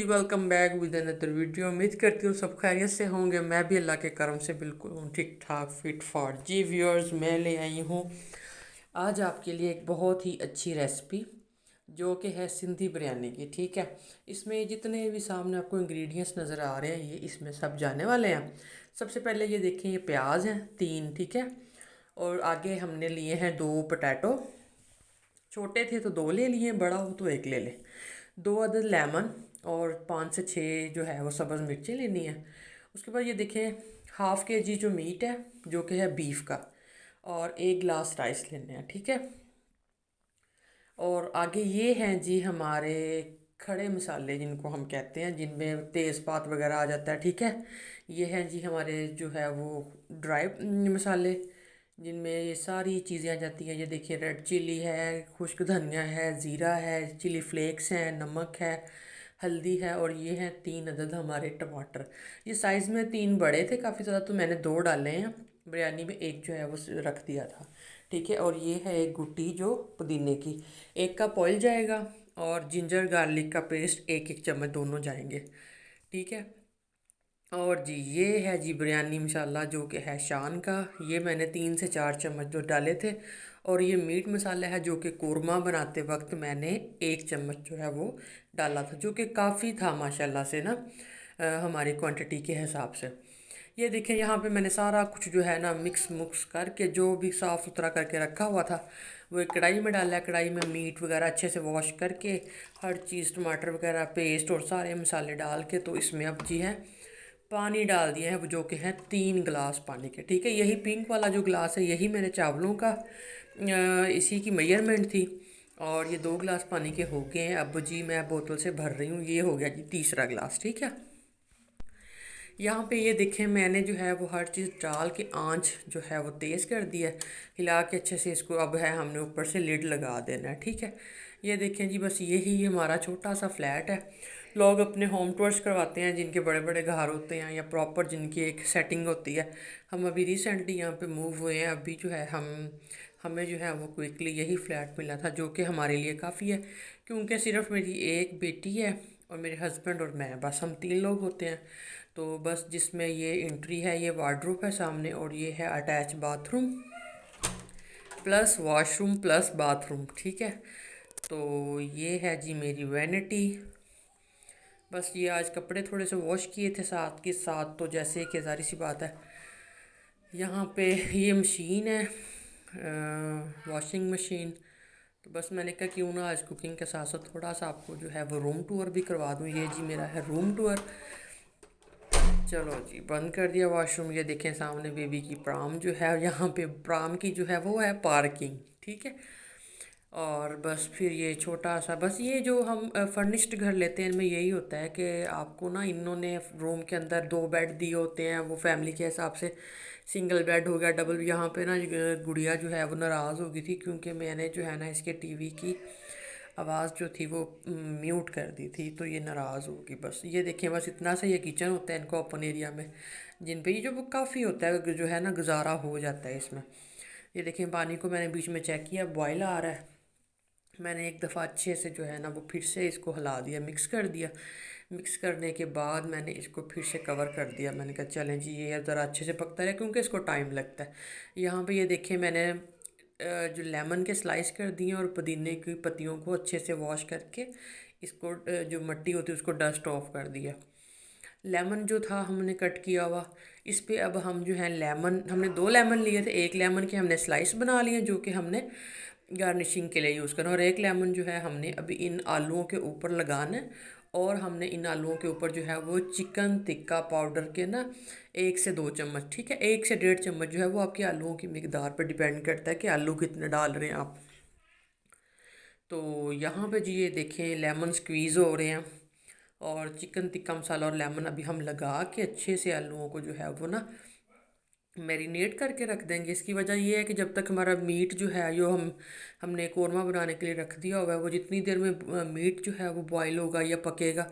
Ji, welcome back with another video. उम्मीद करती हूँ सब खैरियत से होंगे। मैं भी अल्लाह के करम से बिल्कुल हूँ ठीक ठाक फिट फाट। जी व्यूअर्स, मैं ले आई हूँ आज आपके लिए एक बहुत ही अच्छी रेसिपी जो कि है सिंधी बिरयानी की। ठीक है, इसमें जितने भी सामने आपको इंग्रेडिएंट्स नज़र आ रहे हैं ये इसमें सब जाने वाले हैं। सबसे पहले ये देखें, ये प्याज हैं 3, ठीक है। और आगे हमने लिए हैं 2 पोटैटो, छोटे थे तो 2 ले लिए, बड़ा हो तो 1 ले लें। 2 अदद लेमन और 5 से 6 जो है वो सब्ज़ मिर्चें लेनी है। उसके बाद ये देखें, हाफ़ के जी जो मीट है जो कि है बीफ का, और 1 गिलास राइस लेने हैं, ठीक है। और आगे ये हैं जी हमारे खड़े मसाले जिनको हम कहते हैं, जिनमें तेज़पात वगैरह आ जाता है, ठीक है। ये हैं जी हमारे जो है वो ड्राई मसाले, जिनमें ये सारी चीज़ें आ जाती हैं। ये देखिए, रेड चिली है, खुश्क धनिया है, ज़ीरा है, चिली फ्लेक्स हैं, नमक है, हल्दी है, और ये हैं 3 अदद हमारे टमाटर। ये साइज़ में 3 बड़े थे काफ़ी ज़्यादा, तो मैंने 2 डाले हैं बिरयानी में, 1 जो है वो रख दिया था, ठीक है। और ये है 1 गुट्टी जो पुदीने की, 1 कप ऑयल जाएगा, और जिंजर गार्लिक का पेस्ट 1-1 चम्मच दोनों जाएंगे, ठीक है। और जी ये है जी बिरयानी मसाला जो कि है शान का। ये मैंने 3 से 4 चम्मच जो डाले थे। और ये मीट मसाला है जो कि कोरमा बनाते वक्त मैंने 1 चम्मच जो है वो डाला था, जो कि काफ़ी था माशाल्लाह से ना, हमारी क्वांटिटी के हिसाब से। ये देखें, यहाँ पे मैंने सारा कुछ जो है ना मिक्स मुक्स करके जो भी साफ़ सुथरा करके रखा हुआ था वो एक कढ़ाई में डाला है। कढ़ाई में मीट वगैरह अच्छे से वॉश करके हर चीज़, टमाटर वगैरह पेस्ट और सारे मसाले डाल के, तो इसमें अब जी है पानी डाल दिया है, वो जो कि है 3 गिलास पानी के, ठीक है। यही पिंक वाला जो गिलास है यही मेरे चावलों का इसी की मेजरमेंट थी। और ये 2 गिलास पानी के हो गए हैं। अब जी मैं बोतल से भर रही हूँ, ये हो गया जी तीसरा गिलास, ठीक है। यहाँ पे ये देखें, मैंने जो है वो हर चीज़ डाल के आंच जो है वो तेज़ कर दी है, हिला के अच्छे से इसको। अब है हमने ऊपर से लिड लगा देना है, ठीक है। ये देखें जी, बस यही हमारा छोटा सा फ्लैट है। लोग अपने होम टूर्स करवाते हैं जिनके बड़े बड़े घर होते हैं या प्रॉपर जिनकी एक सेटिंग होती है। हम अभी रिसेंटली यहाँ पे मूव हुए हैं। अभी जो है हमें जो है वो क्विकली यही फ्लैट मिला था, जो कि हमारे लिए काफ़ी है, क्योंकि सिर्फ मेरी एक बेटी है और मेरे हस्बैंड और मैं, बस हम 3 लोग होते हैं। तो बस जिसमें ये एंट्री है, ये वार्डरोब है सामने, और ये है attach bathroom plus washroom plus bathroom, ठीक है। तो ये है जी मेरी वैनिटी। बस ये आज कपड़े थोड़े से वॉश किए थे साथ के साथ, तो जैसे कि ज़ाहिर सी बात है यहाँ पे ये मशीन है, वॉशिंग मशीन। तो बस मैंने कहा क्यों ना आज कुकिंग के साथ साथ थोड़ा सा आपको जो है वो रूम टूर भी करवा दूँ। ये जी मेरा है रूम टूर। चलो जी, बंद कर दिया वॉशरूम। ये देखें सामने बेबी की प्राम जो है, यहाँ पे प्राम की जो है वो है पार्किंग, ठीक है। और बस फिर ये छोटा सा, बस ये जो हम फर्निश्ड घर लेते हैं इनमें यही होता है कि आपको ना इन्होंने रूम के अंदर 2 बेड दिए होते हैं, वो फैमिली के हिसाब से। सिंगल बेड हो गया, डबल। यहाँ पे ना गुड़िया जो है वो नाराज़ हो गई थी क्योंकि मैंने जो है ना इसके टीवी की आवाज़ जो थी वो म्यूट कर दी थी, तो ये नाराज़ होगी। बस ये देखें, बस इतना सा ये किचन होता है इनको ओपन एरिया में, जिन पे ये जो वो काफ़ी होता है जो है ना, गुजारा हो जाता है इसमें। ये देखें, पानी को मैंने बीच में चेक किया, बॉयल आ रहा है। मैंने एक दफ़ा अच्छे से जो है ना वो फिर से इसको हिला दिया, मिक्स कर दिया। मिक्स करने के बाद मैंने इसको फिर से कवर कर दिया। मैंने कहा चलें जी, ये ज़रा अच्छे से पकता रहे क्योंकि इसको टाइम लगता है। यहाँ पे ये देखें, मैंने जो लेमन के स्लाइस कर दिए और पुदीने की पत्तियों को अच्छे से वॉश करके इसको जो मिट्टी होती है उसको डस्ट ऑफ कर दिया। लेमन जो था हमने कट किया हुआ, इस पे अब हम जो है लेमन, हमने 2 लेमन लिए थे, 1 लेमन के हमने स्लाइस बना लिए जो कि हमने गार्निशिंग के लिए यूज़ करना, और 1 लेमन जो है हमने अभी इन आलूओं के ऊपर लगाना है। और हमने इन आलूओं के ऊपर जो है वो चिकन टिक्का पाउडर के ना 1 से 2 चम्मच, ठीक है, 1 से 1.5 चम्मच जो है वो आपके आलूओं की मिकदार पर डिपेंड करता है कि आलू कितने डाल रहे हैं आप। तो यहाँ पे जी ये देखें लेमन स्क्वीज़ हो रहे हैं, और चिकन टिक्का मसाला और लेमन अभी हम लगा के अच्छे से आलूओं को जो है वो ना मैरिनेट करके रख देंगे। इसकी वजह ये है कि जब तक हमारा मीट जो है जो हमने कौरमा बनाने के लिए रख दिया होगा, वो जितनी देर में मीट जो है वो बॉयल होगा या पकेगा,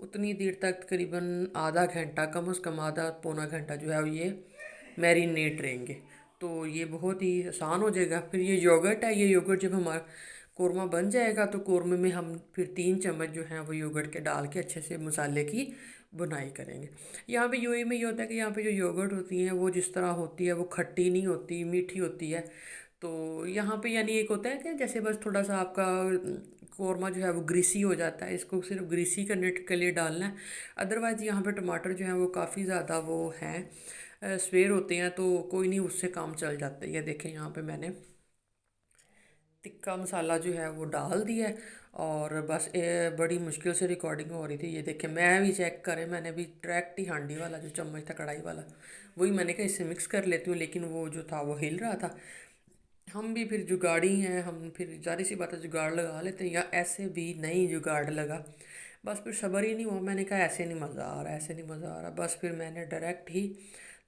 उतनी देर तक तकरीबन आधा घंटा, कम से कम आधा पौना घंटा जो है ये मैरिनेट रहेंगे। तो ये बहुत ही आसान हो जाएगा। फिर ये योगर्ट है, ये योगर्ट जब हमारा कौरमा बन जाएगा तो कौरमे में हम फिर 3 चम्मच जो हैं वो योगर्ट के डाल के अच्छे से मसाले की बुनाई करेंगे। यहाँ पे यूएई में ये होता है कि यहाँ पे जो योगर्ट होती है वो जिस तरह होती है वो खट्टी नहीं होती, मीठी होती है। तो यहाँ पे यानी एक होता है कि जैसे बस थोड़ा सा आपका कौरमा जो है वो ग्रीसी हो जाता है, इसको सिर्फ ग्रीसी करने के लिए डालना है। अदरवाइज़ यहाँ पे टमाटर जो है वो काफ़ी ज़्यादा वो हैं स्वेर होते हैं, तो कोई नहीं, उससे काम चल जाता है। ये देखें यहाँ पे मैंने टिक्का मसाला जो है वो डाल दिया है और बस बड़ी मुश्किल से रिकॉर्डिंग हो रही थी। ये देखें मैं भी चेक करें, मैंने भी डायरेक्ट ही हांडी वाला जो चम्मच था कढ़ाई वाला वही मैंने कहा इससे मिक्स कर लेती हूँ, लेकिन वो जो था वो हिल रहा था। हम भी फिर जुगाड़ी हैं, हम फिर ज़ाहिर सी बात है जुगाड़ लगा लेते हैं, या ऐसे भी नहीं जुगाड़ लगा। बस फिर सब्र ही नहीं हुआ, मैंने कहा ऐसे नहीं मज़ा आ रहा, ऐसे नहीं मज़ा आ रहा। बस फिर मैंने डायरेक्ट ही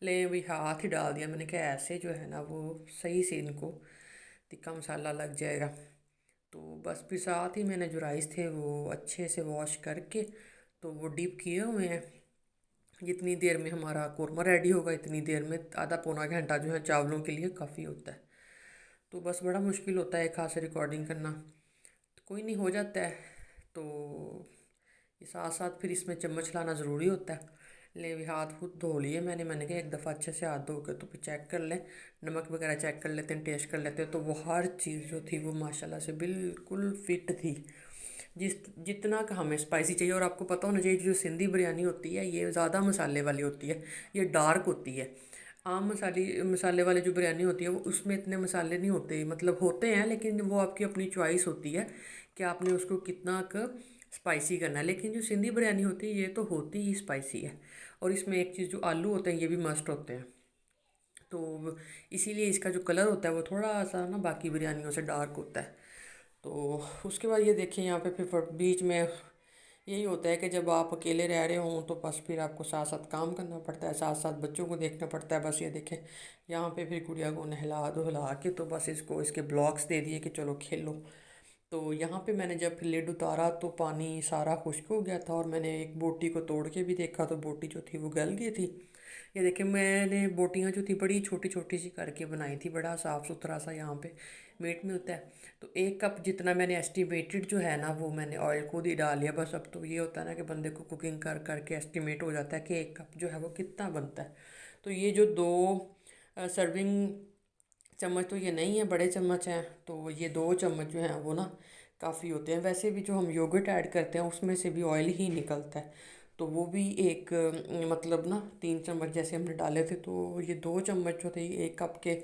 ले भी हाथ ही डाल दिया। मैंने कहा ऐसे जो है ना वो सही से इनको टिक्का मसाला लग जाएगा। तो बस फिर साथ ही मैंने जो राइस थे वो अच्छे से वॉश करके तो वो डीप किए हुए हैं। जितनी देर में हमारा कौरमा रेडी होगा इतनी देर में आधा पौना घंटा जो है चावलों के लिए काफ़ी होता है। तो बस बड़ा मुश्किल होता है खास रिकॉर्डिंग करना, तो कोई नहीं, हो जाता है। तो ये साथ साथ फिर इसमें चम्मच लाना ज़रूरी होता है। ले भी हाथ खुद धो लिए मैंने कहा एक दफ़ा अच्छे से हाथ धो के तो फिर चेक कर लें, नमक वगैरह चेक कर लेते हैं, टेस्ट कर लेते हैं। तो वो हर चीज़ जो थी वो माशाल्लाह से बिल्कुल फिट थी, जितना का हमें स्पाइसी चाहिए। और आपको पता होना चाहिए जो सिंधी बिरयानी होती है ये ज़्यादा मसाले वाली होती है, ये डार्क होती है। आम मसाले वाली जो बिरयानी होती है वो उसमें इतने मसाले नहीं होते, मतलब होते हैं लेकिन वो आपकी अपनी चॉइस होती है कि आपने उसको कितना क स्पाइसी करना है। लेकिन जो सिंधी बिरयानी होती है ये तो होती ही स्पाइसी है। और इसमें एक चीज़ जो आलू होते हैं ये भी मस्ट होते हैं, तो इसीलिए इसका जो कलर होता है वो थोड़ा सा ना बाकी बिरयानियों से डार्क होता है। तो उसके बाद ये देखिए यहाँ पे फिर बीच में यही होता है कि जब आप अकेले रह रहे हों तो बस फिर आपको साथ साथ काम करना पड़ता है, साथ साथ बच्चों को देखना पड़ता है। बस ये देखें यहाँ पे फिर गुड़िया को नहला धुला के तो बस इसको इसके ब्लॉक्स दे दिए कि चलो खेलो। तो यहाँ पे मैंने जब लिड उतारा तो पानी सारा खुश्क हो गया था और मैंने एक बोटी को तोड़ के भी देखा तो बोटी जो थी वो गल गई थी। ये देखिए मैंने बोटियाँ जो थी बड़ी छोटी छोटी सी करके बनाई थी, बड़ा साफ़ सुथरा सा यहाँ पे मीट मिलता है। तो 1 कप जितना मैंने एस्टिमेटेड जो है ना वो मैंने ऑयल खुद ही डाल लिया। बस अब तो ये होता है ना कि बंदे को कुकिंग कर करके एस्टिमेट हो जाता है कि 1 कप जो है वो कितना बनता है। तो ये जो 2 सर्विंग चम्मच तो ये नहीं है, बड़े चम्मच हैं, तो ये 2 चम्मच जो हैं वो ना काफ़ी होते हैं। वैसे भी जो हम योगर्ट ऐड करते हैं उसमें से भी ऑयल ही निकलता है, तो वो भी एक मतलब ना 3 चम्मच जैसे हमने डाले थे तो ये 2 चम्मच जो थे 1 कप के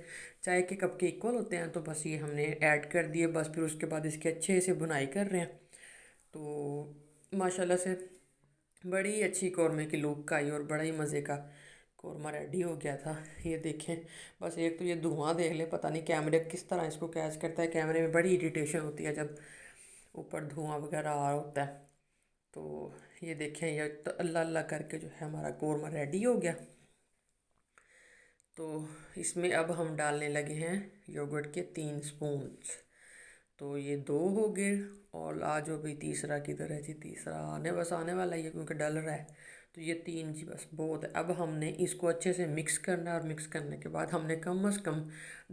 चाय के कप के इक्वल होते हैं। तो बस ये हमने ऐड कर दिए, बस फिर उसके बाद इसके अच्छे से बुनाई कर रहे हैं। तो माशाल्लाह से बड़ी अच्छी कौरमे की लुक आई और बड़ा ही मज़े का कौरमा रेडी हो गया था। ये देखें बस एक तो ये धुआं देख ले, पता नहीं कैमरे किस तरह इसको कैच करता है, कैमरे में बड़ी इरिटेशन होती है जब ऊपर धुआं वगैरह आ रहा होता है। तो ये देखें ये तो अल्लाह अल्लाह करके जो है हमारा कौरमा रेडी हो गया। तो इसमें अब हम डालने लगे हैं योगर्ट के 3 स्पून। तो ये 2 हो गए और आज जो भी तीसरा किधर है जी, तीसरा आने वाला ही है क्योंकि डल रहा है। तो ये 3 जी बस बहुत है। अब हमने इसको अच्छे से मिक्स करना है और मिक्स करने के बाद हमने कम से कम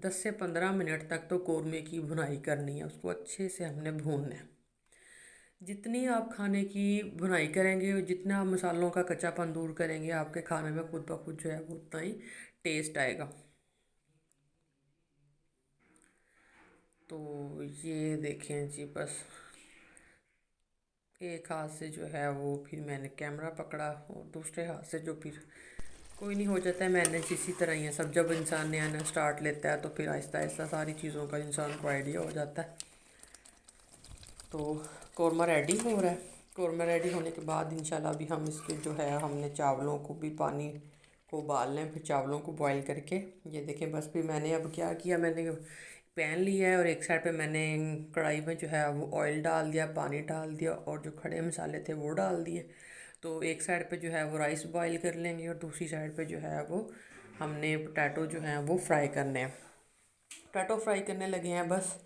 10 से 15 मिनट तक तो कौरमे की भुनाई करनी है, उसको अच्छे से हमने भूनना है। जितनी आप खाने की भुनाई करेंगे, जितना आप मसालों का कच्चापन दूर करेंगे, आपके खाने में खुद ब खुद जो है वो उतना ही टेस्ट आएगा। तो ये देखें जी बस एक हाथ से जो है वो फिर मैंने कैमरा पकड़ा और दूसरे हाथ से जो फिर कोई नहीं हो जाता है मैनेज, इसी तरह ही है सब। जब इंसान नया नया स्टार्ट लेता है तो फिर आहिस्ता आहिस्ता सारी चीज़ों का इंसान को आइडिया हो जाता है। तो कौरमा रेडी हो रहा है। कौरमा रेडी होने के बाद इंशाल्लाह अभी हम इसके जो है हमने चावलों को भी पानी को उबालना है, फिर चावलों को बॉईल करके ये देखें बस। फिर मैंने अब क्या किया, मैंने पैन लिया है और एक साइड पे मैंने कढ़ाई में जो है वो ऑयल डाल दिया, पानी डाल दिया और जो खड़े मसाले थे वो डाल दिए। तो एक साइड पे जो है वो राइस बॉईल कर लेंगे और दूसरी साइड पे जो है वो हमने पोटैटो जो हैं वो फ्राई करने हैं। पोटैटो फ्राई करने लगे हैं बस।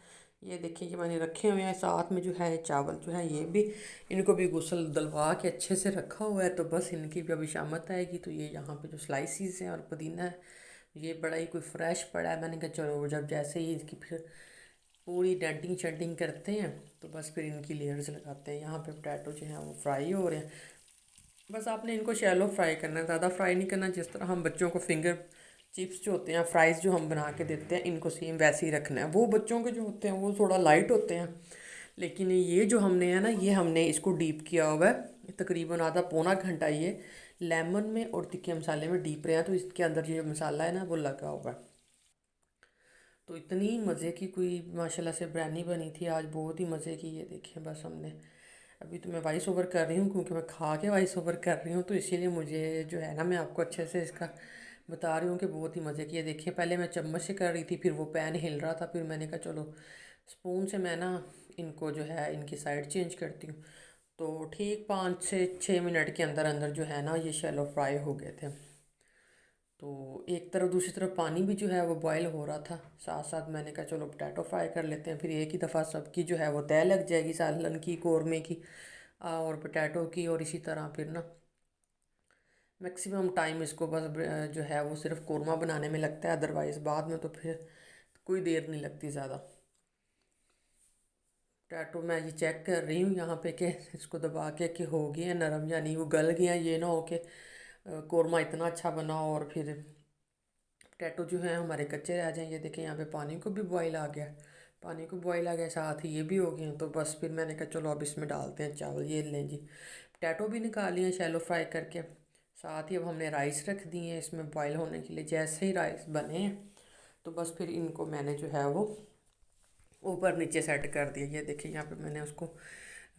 ये देखिए कि मैंने रखे हुए हैं, साथ में जो है चावल जो है ये भी इनको भी गुसल दलवा के अच्छे से रखा हुआ है। तो बस इनकी भी अभी शामत आएगी। तो ये यहाँ पे जो स्लाइसिस हैं और पुदीना है ये बड़ा ही कोई फ्रेश पड़ा है, मैंने कहा चलो जब जैसे ही इसकी फिर पूरी डेंटिंग शेंटिंग करते हैं, तो बस फिर इनकी लेयर्स लगाते हैं। यहाँ पे पोटैटो जो हैं वो फ्राई हो रहे हैं। बस आपने इनको शैलो फ्राई करना है, ज़्यादा फ्राई नहीं करना। जिस तरह हम बच्चों को फिंगर चिप्स जो होते हैं, फ्राइज़ जो हम बना के देते हैं, इनको सेम वैसे ही रखना है। वो बच्चों के जो होते हैं वो थोड़ा लाइट होते हैं, लेकिन ये जो हमने है ना, ये हमने इसको डीप किया हुआ है तकरीबन आधा पौना घंटा। ये लेमन में और तिक्के मसाले में डीप रहे हैं, तो इसके अंदर ये मसाला है ना वो लगा हुआ है। तो इतनी मज़े की कोई माशाल्लाह से बिरयानी बनी थी आज, बहुत ही मज़े की। ये देखिए, बस हमने अभी तो मैं वॉइस ओवर कर रही हूँ क्योंकि मैं खा के वॉइस ओवर कर रही हूँ, तो इसीलिए मुझे जो है ना, मैं आपको अच्छे से इसका बता रही हूँ कि बहुत ही मज़े की। ये देखिए, पहले मैं चम्मच से कर रही थी, फिर वो पैन हिल रहा था, फिर मैंने कहा चलो स्पून से मैं ना इनको जो है इनकी साइड चेंज करती हूँ। तो ठीक 5 से 6 मिनट के अंदर अंदर जो है ना ये शैलो फ्राई हो गए थे। तो एक तरफ दूसरी तरफ पानी भी जो है वो बॉयल हो रहा था, साथ साथ मैंने कहा चलो पोटैटो फ्राई कर लेते हैं, फिर एक ही दफ़ा सबकी जो है वो तय लग जाएगी, सालन की, कौरमे की और पोटैटो की। और इसी तरह फिर ना मैक्सिमम टाइम इसको बस जो है वो सिर्फ कौरमा बनाने में लगता है, अदरवाइज़ बाद में तो फिर कोई देर नहीं लगती ज़्यादा। पोटैटो मैं ये चेक कर रही हूँ यहाँ पे कि इसको दबा के कि हो गया है नरम या नहीं, वो गल गया। ये ना हो कि कौरमा इतना अच्छा बना और फिर पोटैटो जो है हमारे कच्चे रह जाएँ। ये देखें, यहाँ पे पानी को भी बॉयल आ गया, पानी को बॉयल आ गया, साथ ही ये भी हो गए हैं। तो बस फिर मैंने कहा चलो अब इसमें डालते हैं चावल। ये लें जी, पोटैटो भी निकाल लिए शैलो फ्राई करके। साथ ही अब हमने राइस रख दिए हैं इसमें बॉयल होने के लिए। जैसे ही राइस बने हैं तो बस फिर इनको मैंने जो है वो ऊपर नीचे सेट कर दिया। ये देखिए, यहाँ पे मैंने उसको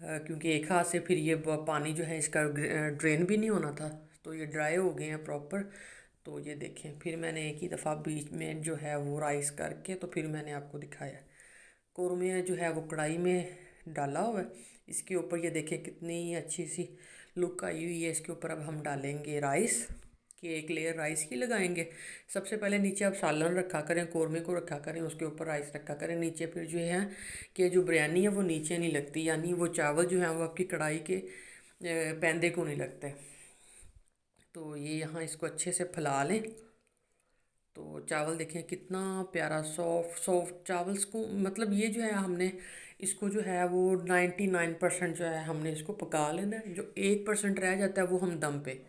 क्योंकि एक हाथ से फिर ये पानी जो है इसका ड्रेन भी नहीं होना था, तो ये ड्राई हो गए हैं प्रॉपर। तो ये देखें, फिर मैंने एक ही दफ़ा बीच में जो है वो राइस करके तो फिर मैंने आपको दिखाया। कौरमे जो है वो कढ़ाई में डाला हुआ है, इसके ऊपर ये देखें कितनी अच्छी सी लुक आई हुई है। इसके ऊपर अब हम डालेंगे राइस, कि एक लेयर राइस की लगाएंगे। सबसे पहले नीचे आप सालन रखा करें, कौरमे को रखा करें, उसके ऊपर राइस रखा करें नीचे। फिर जो है कि जो बिरयानी है वो नीचे नहीं लगती, यानी वो चावल जो है वो आपकी कढ़ाई के पैंदे को नहीं लगते। तो ये यहाँ इसको अच्छे से फैला लें। तो चावल देखें कितना प्यारा सॉफ्ट सॉफ्ट चावल को, मतलब ये जो है हमने इसको जो है वो 99% जो है हमने इसको पका लेना है। जो 1% रह जाता है वो हम दम पे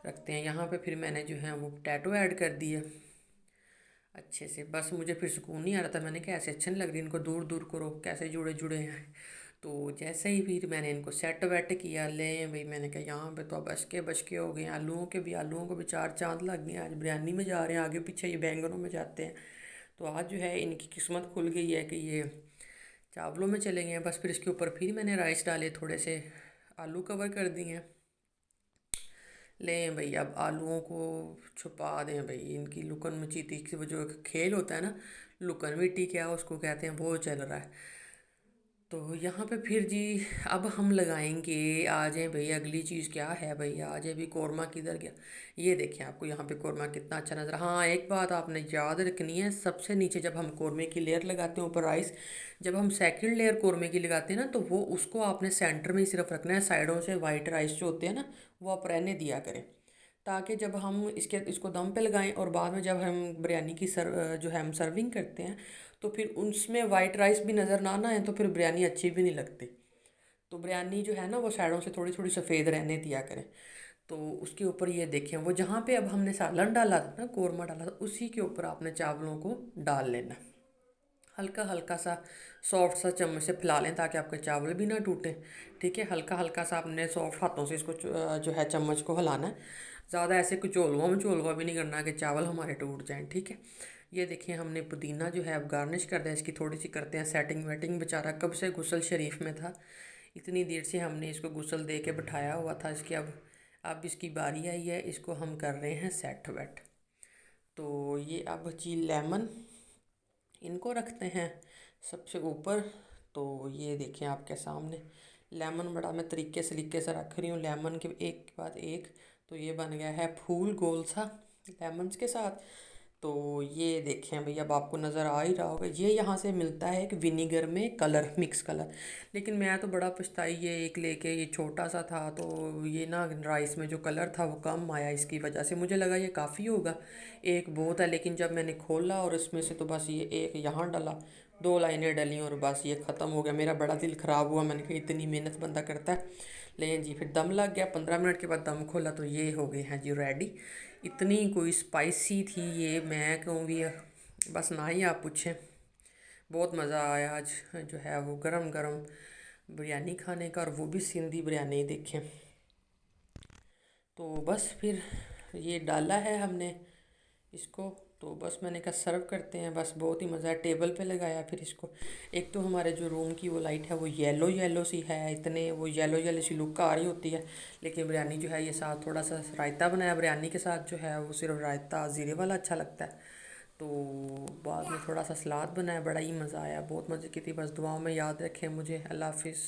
रखते हैं। यहाँ पे फिर मैंने जो है वो पोटैटो ऐड कर दिया अच्छे से। बस मुझे फिर सुकून नहीं आ रहा था, मैंने कहा ऐसे अच्छे नहीं लग रही, इनको दूर दूर करो, कैसे जुड़े जुड़े हैं। तो जैसे ही फिर मैंने इनको सेट वेट किया, ले भाई मैंने कहा यहाँ पे तो अब बचके हो गए। आलूओं को भी चार चांद लग गए। आज बिरयानी में जा रहे हैं, आगे पीछे ये बैंगनों में जाते हैं। तो आज जो है इनकी किस्मत खुल गई है कि ये चावलों में चले गए हैं। बस फिर इसके ऊपर फिर मैंने राइस डाले, थोड़े से आलू कवर कर दिए हैं। लें भाई, अब आलूओं को छुपा दें भाई। इनकी लुकन मचीती की वो जो खेल होता है ना, लुकन मिट्टी क्या उसको कहते हैं, वो चल रहा है। तो यहाँ पे फिर जी अब हम लगाएंगे, आ जाए भाई अगली चीज़ क्या है भाई, आ जाए भी कौरमा किधर गया। ये देखें, आपको यहाँ पे कौरमा कितना अच्छा नज़र। हाँ, एक बात आपने याद रखनी है, सबसे नीचे जब हम कौरमे की लेयर लगाते हैं ऊपर राइस, जब हम सेकंड लेयर कौरमे की लगाते हैं ना, तो वो उसको आपने सेंटर में ही सिर्फ रखना है। साइडों से वाइट राइस जो होते हैं ना, वो आप रहने दिया करें, ताकि जब हम इसको दम पे लगाएं और बाद में जब हम बिरयानी की जो है हम सर्विंग करते हैं, तो फिर उसमें वाइट राइस भी नज़र ना आए, तो फिर बिरयानी अच्छी भी नहीं लगती। तो बिरयानी जो है ना वो साइडों से थोड़ी थोड़ी सफ़ेद रहने दिया करें। तो उसके ऊपर ये देखें, वो जहाँ पे अब हमने सालन डाला था ना, कौरमा डाला था, उसी के ऊपर आपने चावलों को डाल लेना। हल्का हल्का सा सॉफ्ट सा चम्मच से फैला लें ताकि आपके चावल भी ना टूटें। ठीक है, हल्का हल्का सा आपने सॉफ्ट हाथों से इसको जो है चम्मच को हिलाना है। ज़्यादा ऐसे कुचोलवा भी नहीं करना कि चावल हमारे टूट जाएं। ठीक है, ये देखिए हमने पुदीना जो है अब गार्निश कर दें, इसकी थोड़ी सी करते हैं सेटिंग वेटिंग। बेचारा कब से गुसल शरीफ में था, इतनी देर से हमने इसको गुसल दे के बिठाया हुआ था। इसकी अब इसकी बारी आई है, इसको हम कर रहे हैं सेट वेट। तो ये अब जी लेमन इनको रखते हैं सबसे ऊपर। तो ये देखें आपके सामने लेमन बड़ा मैं तरीके से रख रही हूँ, लेमन के एक के बाद एक। तो ये बन गया है फूल गोल सा लेमन्स के साथ। तो ये देखें भैया, अब आपको नज़र आ ही रहा होगा, ये यहाँ से मिलता है एक विनीगर में कलर, मिक्स कलर। लेकिन मैं तो बड़ा पछताई, ये एक लेके, ये छोटा सा था तो ये ना राइस में जो कलर था वो कम आया, इसकी वजह से मुझे लगा ये काफ़ी होगा, एक बहुत है। लेकिन जब मैंने खोला और इसमें से तो बस ये एक यहाँ डला, 2 लाइनें डली और बस ये ख़त्म हो गया। मेरा बड़ा दिल ख़राब हुआ, मैंने कहा इतनी मेहनत बंदा करता है। लेकिन जी फिर दम लग गया, 15 मिनट के बाद दम खोला तो ये हो गए हैं जी रेडी। इतनी कोई स्पाइसी थी ये, मैं कहूँ भी बस ना ही आप पूछें। बहुत मज़ा आया आज जो है वो गरम गरम बिरयानी खाने का, और वो भी सिंधी बिरयानी देखें। तो बस फिर ये डाला है हमने इसको, तो बस मैंने कहा सर्व करते हैं। बस बहुत ही मज़ा है, टेबल पे लगाया फिर इसको। एक तो हमारे जो रूम की वो लाइट है वो येलो येलो सी है, इतने वो येलो येलो सी लुक आ रही होती है। लेकिन बिरयानी जो है ये साथ थोड़ा सा रायता बनाया बिरयानी के साथ, जो है वो सिर्फ रायता ज़ीरे वाला अच्छा लगता है। तो बाद में थोड़ा सा सलाद बनाया, बड़ा ही मज़ा आया, बहुत मज़े की थी। बस दुआओं में याद रखें मुझे। अल्लाह हाफिज़।